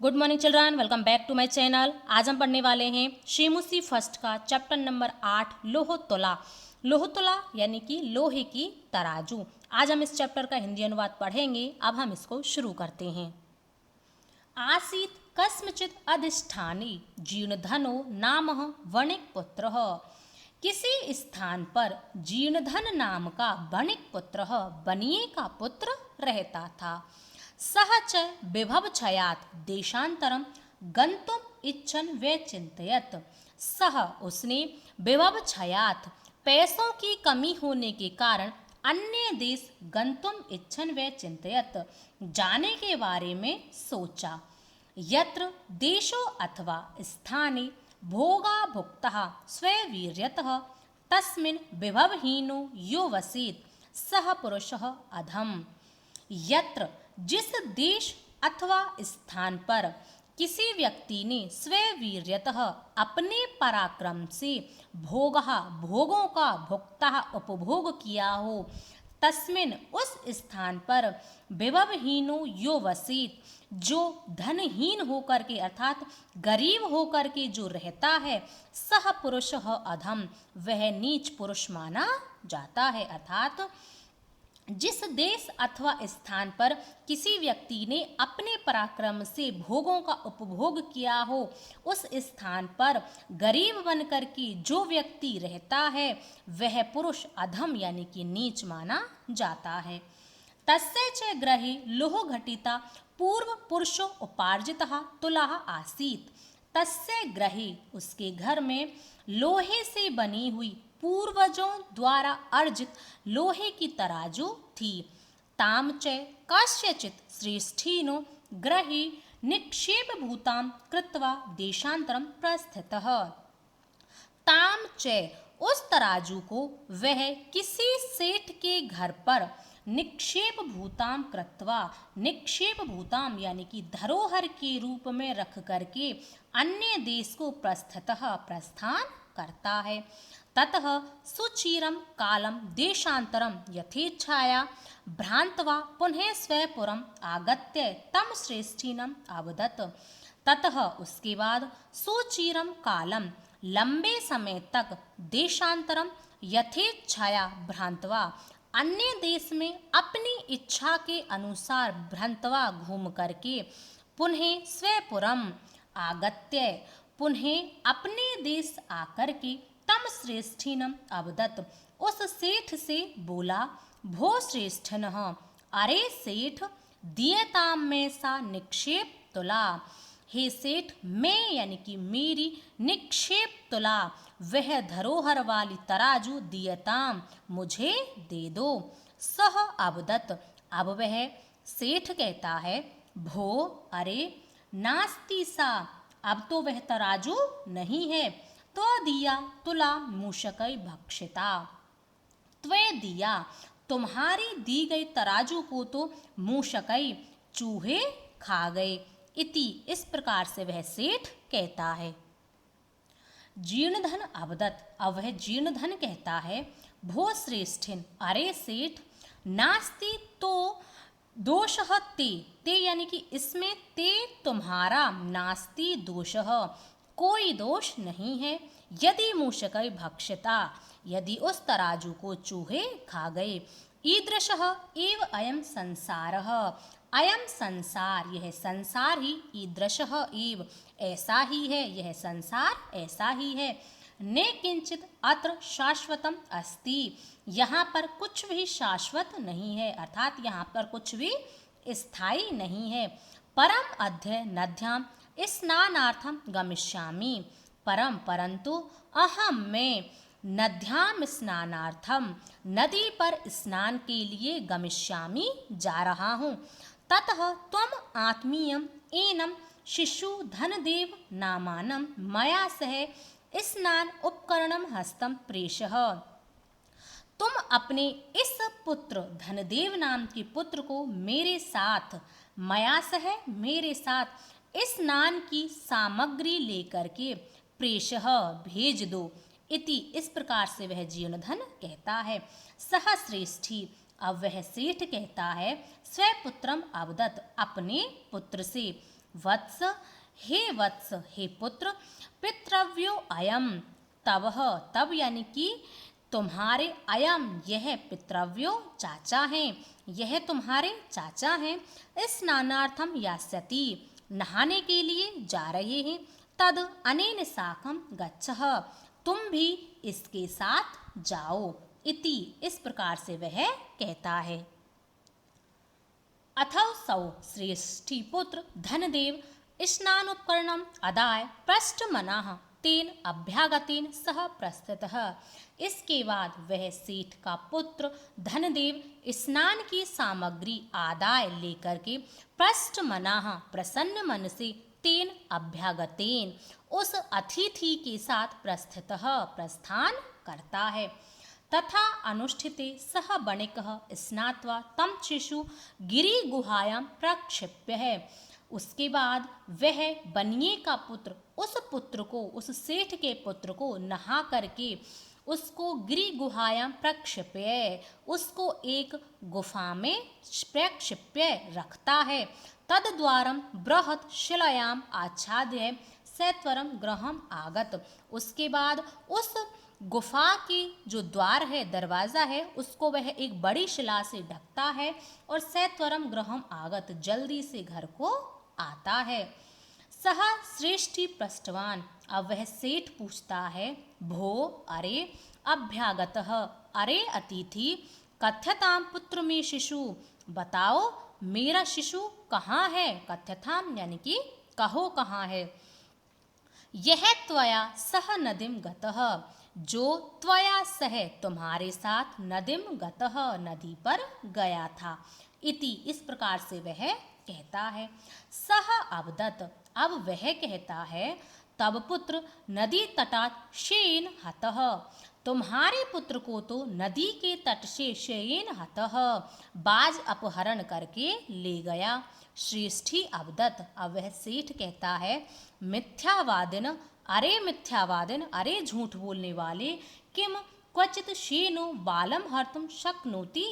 Good morning children, welcome back to my channel. आज हम पढ़ने वाले हैं शेमुसी फर्स्ट का चैप्टर नंबर 8 लोहतुला। लोहतुला यानी कि लोहे की तराजू। आज हम इस चैप्टर का हिंदी अनुवाद पढ़ेंगे। अब हम इसको शुरू करते हैं। आसीत कस्मचित् अधिष्ठाने जीर्णधनो नामः वणिक पुत्रः। किसी स्थान पर जीर्णधन नाम का वणिक पुत्र बनिए का पुत्र रहता था। सह च विभव छयात देशांतरम गंतुम इच्छन वे चिंतयत। सह उसने विभव छयात पैसों की कमी होने के कारण अन्य देश गंतुम इच्छन वे चिंतयत जाने के बारे में सोचा। यत्र देशो अथवा स्थाने भोगा भुक्तः स्ववीर्यतः तस्मिन् विभवहीनो यो वसेत् सह पुरुषः अधम। यत्र जिस देश अथवा स्थान पर किसी व्यक्ति ने स्ववीर्यतः अपने पराक्रम से भोगों का भुक्ता उपभोग किया हो, तस्मिन उस स्थान पर विभवहीनो यो वसेत जो धनहीन होकर के अर्थात गरीब होकर के जो रहता है, सह पुरुष अधम वह नीच पुरुष माना जाता है। अर्थात जिस देश अथवा स्थान पर किसी व्यक्ति ने अपने पराक्रम से भोगों का उपभोग किया हो, उस स्थान पर गरीब बनकर के जो व्यक्ति रहता है वह पुरुष अधम यानी कि नीच माना जाता है। तस्य च ग्रहे लोह घटिता पूर्व पुरुषो उपार्जितः तुलाः आसीत्। तस्य ग्रहे उसके घर में लोहे से बनी हुई पूर्वजों द्वारा अर्जित लोहे की तराजू थी। ताम च कस्यचित् श्रेष्ठीनो ग्रहे निक्षेप भूताम कृत्वा देशांतरम प्रस्थितः। ताम च उस तराजू को वह किसी सेठ के घर पर निक्षेप भूताम कृत्वा, निक्षेप भूताम यानी कि धरोहर के रूप में रख करके अन्य देश को प्रस्थान करता है। ततः सुचिरम कालम देशांतरम यथेच्छाया भ्रांत्वा पुनः स्वपुरम आगत्य तम श्रेष्ठीनम अवदत्। ततः उसके बाद सुचिरम कालम लंबे समय तक देशांतरम यथेच्छाया भ्रांत्वा अन्य देश में अपनी इच्छा के अनुसार भ्रांत्वा घूम करके पुनः स्वपुरम आगत्य पुनः अपने देश आकर के तम श्रेष्ठीनम अवदत् उस सेठ से बोला, भो श्रेष्ठन अरे सेठ दियताम में सा निक्षेप तुला। हे सेठ मैं यानी कि मेरी निक्षेप तुला वह धरोहर वाली तराजू दियताम मुझे दे दो। सह अवदत् अब वह सेठ कहता है, भो अरे नास्ति सा अब तो वह तराजू नहीं है। तो दिया तुला मूषकै भक्षिता त्वे दिया तुम्हारी दी गई तराजू को तो मूषकै चूहे खा गए। इति इस प्रकार से वह सेठ कहता है। जीर्णधन अवदत् अब वह जीर्णधन कहता है, भो श्रेष्ठिन अरे सेठ नास्ति तो दोषः ते यानी कि इसमें ते तुम्हारा नास्ति दोषः कोई दोष नहीं है। यदि मूषकै भक्षिता यदि उस तराजू को चूहे खा गए। ईदृशः एव अयम संसारः अयम संसार यह संसार ही ईदृशः एव ऐसा ही है, यह संसार ऐसा ही है। ने किंचित अत्र शाश्वतम अस्ति यहाँ पर कुछ भी शाश्वत नहीं है, अर्थात यहाँ पर कुछ भी स्थायी नहीं है। परम अध्य नद्याम स्नानार्थम गमिष्यामि परंतु अहम मैं नद्याम स्नानार्थम नदी पर स्नान के लिए गमिष्यामि जा रहा हूँ। ततः त्वम आत्मीयम एनम शिशु धनदेव नामानम मया सह स्नान उपकरणम हस्तम प्रेषः। तुम अपने इस पुत्र धनदेव नाम के पुत्र को मेरे साथ मया सह मेरे साथ स्नान की सामग्री लेकर के प्रेषः भेज दो। इति इस प्रकार से वह जीर्णधन कहता है। सह श्रेष्ठी अब वह सेठ कहता है, स्वपुत्रम अवदत् अपने पुत्र से वत्स, हे वत्स, हे पुत्र, पितृव्यो अयम, तवह, तब यानी कि तुम्हारे, अयम यह, पितृव्यो चाचा हैं, यह तुम्हारे चाचा हैं, स्नानार्थम यास्यति, नहाने के लिए जा रहे हैं, तद अनेन साकम गच्छः, तुम भी इसके साथ जाओ, इति, इस प्रकार से वह कहता है। अथौ सौ श्रेष्ठीपुत्र धनदेव स्नानोपकरणम अदाय पृष्ठमनः तेन अभ्यागतेन सह प्रस्थितः। इसके बाद वह सेठ का पुत्र धनदेव स्नान की सामग्री आदाय लेकर के पृष्ठमनः प्रसन्न मन से तेन अभ्यागतेन उस अतिथि के साथ प्रस्थितः प्रस्थान करता है। तथा अनुष्ठिते सह बणिकः स्नात्वा तम शिशु गिरि गुहायां प्रक्षिप्य है। उसके बाद वह बनिए का पुत्र उस पुत्र को, उस सेठ के पुत्र को नहा करके उसको गिरि गुहायां प्रक्षिप्य, उसको एक गुफा में प्रक्षिप्य रखता है। तद द्वारम बृहत् शिलायाम आच्छाद्य सत्वरम गृहम आगत। उसके बाद उस गुफा की जो द्वार है, दरवाज़ा है, उसको वह एक बड़ी शिला से ढकता है और सत्वरम गृहम आगत, जल्दी से घर को आता है। सह श्रेष्ठी पृष्ठवान, अब वह सेठ पूछता है, भो, अरे, अभ्यागतः, अरे अतिथि, कथ्यताम पुत्र में शिशु, बताओ मेरा शिशु कहाँ है, कथ्यताम यानी कि कहो कहाँ है। यह त्वया सह नदीम गतः, जो त्वया सह तुम्हारे साथ नदीम गतः नदी पर गया था, इति, इस प्रकार से वह कहता है। सह अवदत, अब वह कहता है, तब पुत्र नदी तटात शेन हतः, तुम्हारे पुत्र को तो नदी के तट से शेन हतः बाज अपहरण करके ले गया। श्रेष्ठी अवदत, अब वह सेठ कहता है, मिथ्यावादिन, अरे मिथ्यावादिन, अरे झूठ बोलने वाले, किम क्वचित शेनो बालम हर्तुम शक्नोति,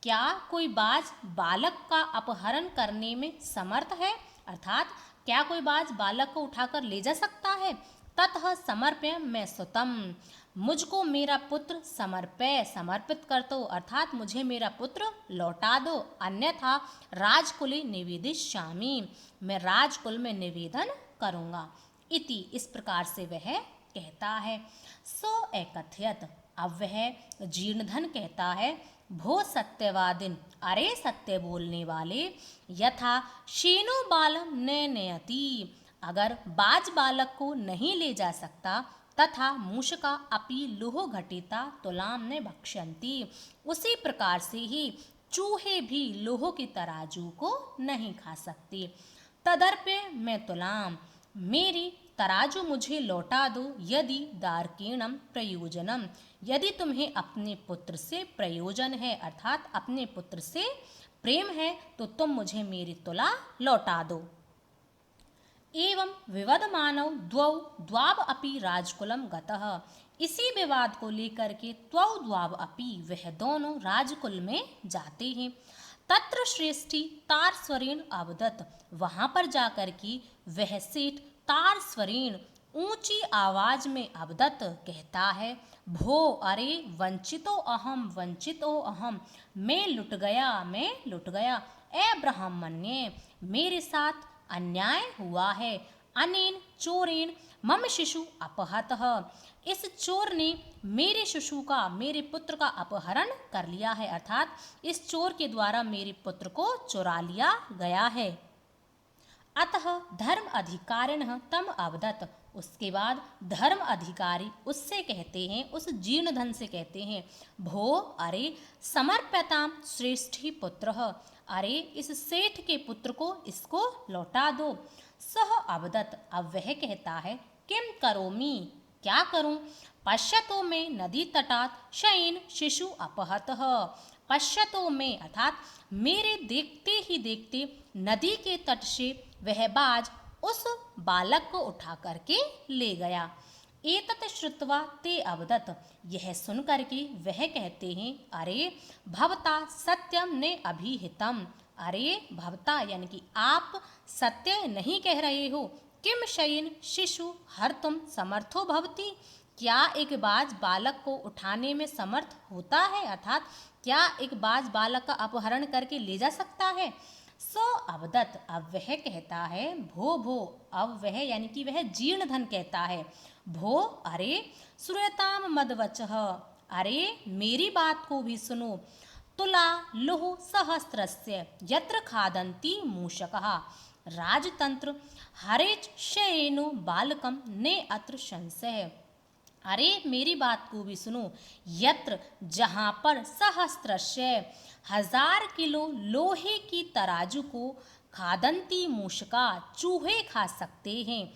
क्या कोई बाज बालक का अपहरण करने में समर्थ है, अर्थात क्या कोई बाज बालक को उठाकर ले जा सकता है। ततः समर्प्य मैं सुतम, मुझको मेरा पुत्र समर्पय, समर्पित कर दो, अर्थात मुझे मेरा पुत्र लौटा दो, अन्यथा राजकुले निवेदिष्यामि, मैं राजकुल में निवेदन करूँगा, इति, इस प्रकार से वह कहता है। सो एकथयत, अब वह जीर्णधन कहता है, भो सत्यवादिन, अरे सत्य बोलने वाले, यथा शेनो बालम न नयति, अगर बाज बालक को नहीं ले जा सकता, तथा मूषका अपि लोह घटिता तुलाम ने भक्ष्यन्ति, उसी प्रकार से ही चूहे भी लोह की तराजू को नहीं खा सकते। तदर्पे मैं तुलाम, मेरी तराजू मुझे लौटा दो, यदि दार्किणम प्रयोजनम, यदि तुम्हें अपने पुत्र से प्रयोजन है, अर्थात अपने पुत्र से प्रेम है, तो तुम मुझे मेरी तुला लौटा दो। एवं विवदमानौ द्वौ द्वाव अपि राजकुलम गतः, इसी विवाद को लेकर के त्वौ द्वाव अपि, वह दोनों राजकुल में जाते हैं। तत्र श्रेष्ठी तार स्वरेण अवदत, वहां पर जाकर के वह सेठ तार स्वरेण ऊंची आवाज में अवदत कहता है, भो, अरे, वंचितो अहम, मैं लुट गया, ए ब्राह्मण्य, मेरे साथ अन्याय हुआ है, अनेन चोरेण मम शिशु अपहतः, इस चोर ने मेरे शिशु का, मेरे पुत्र का अपहरण कर लिया है, अर्थात इस चोर के द्वारा मेरे पुत्र को चुरा लिया गया है। अतः धर्म अधिकारिणः तम अवदत, उसके बाद धर्म अधिकारी उससे कहते हैं, उस जीर्णधन से कहते हैं, भो, अरे, समर्प्यताम श्रेष्ठी पुत्रः, अरे इस सेठ के पुत्र को इसको लौटा दो। सह अवदत, अब वह कहता है, किम करोमि, क्या करूं। पश्यतो में नदी तटात शयन शिशु अपहतः, पश्यतो में अर्थात मेरे देखते ही देखते नदी के तट से वह बाज उस बालक को उठा करके ले गया। एतत् श्रुत्वा ते अवदत, यह सुन करके वह कहते हैं, अरे भवता सत्यम ने अभिहितम, अरे भवता यानी कि आप सत्य नहीं कह रहे हो। किम शयिन शिशु हर तुम समर्थो भवती, क्या एक बाज बालक को उठाने में समर्थ होता है, अर्थात क्या एक बाज बालक का अपहरण करके ले जा सकता है। सो अवदत, अब वह कहता है, भो भो, अब वह यानी कि वह जीर्ण धन कहता है, भो अरे, श्रूयताम मदवचः, अरे मेरी बात को भी सुनो। तुला लुह सहस्रस्य यत्र खादन्ति मूषकः, राजतंत्र हरेच शयेनो बालकम ने अत्र संशय। अरे मेरी बात को भी सुनो। यत्र जहाँ पर सहस्रस्य 1000 किलो लोहे की तराजू को खादंती मूषका चूहे खा सकते हैं,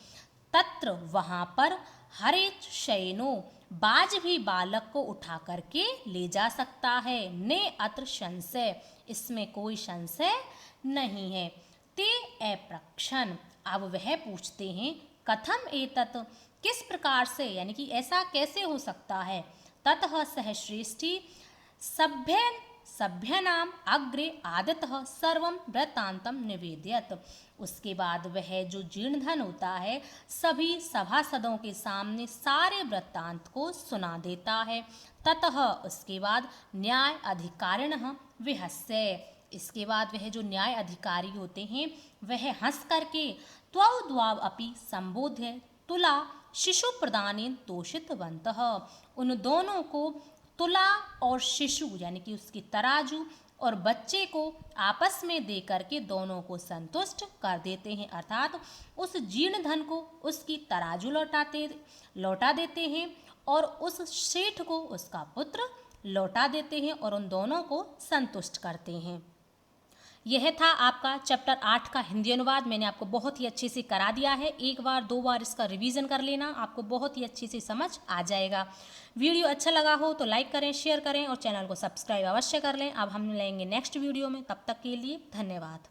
तत्र वहाँ पर हरेच शयनो बाज भी बालक को उठा करके ले जा सकता है, ने अत्र संशय, इसमें कोई संशय नहीं है। ते अप्रक्षण, अब वह पूछते हैं, कथम एतत्, किस प्रकार से, यानी कि ऐसा कैसे हो सकता है। ततः सह श्रेष्ठी सभ्य नाम अग्रे आदतः सर्वं वृत्तांतम निवेदयत, उसके बाद वह जो जीर्णधन होता है सभी सभासदों के सामने सारे वृत्तांत को सुना देता है। ततः उसके बाद न्याय अधिकारिणः विहस्य, इसके बाद वह जो न्याय अधिकारी होते हैं वह हंस करके त्वौ द्वाव अपि संबोध्य तुला शिशु प्रदानेन तोषितवन्तः, उन दोनों को तुला और शिशु यानी कि उसकी तराजू और बच्चे को आपस में दे करके दोनों को संतुष्ट कर देते हैं, अर्थात उस जीर्ण धन को उसकी तराजू लौटा देते हैं और उस सेठ को उसका पुत्र लौटा देते हैं और उन दोनों को संतुष्ट करते हैं। यह था आपका चैप्टर 8 का हिंदी अनुवाद। मैंने आपको बहुत ही अच्छे से करा दिया है, एक बार दो बार इसका रिवीजन कर लेना, आपको बहुत ही अच्छे से समझ आ जाएगा। वीडियो अच्छा लगा हो तो लाइक करें, शेयर करें और चैनल को सब्सक्राइब अवश्य कर लें। अब हम मिलेंगे नेक्स्ट वीडियो में, तब तक के लिए धन्यवाद।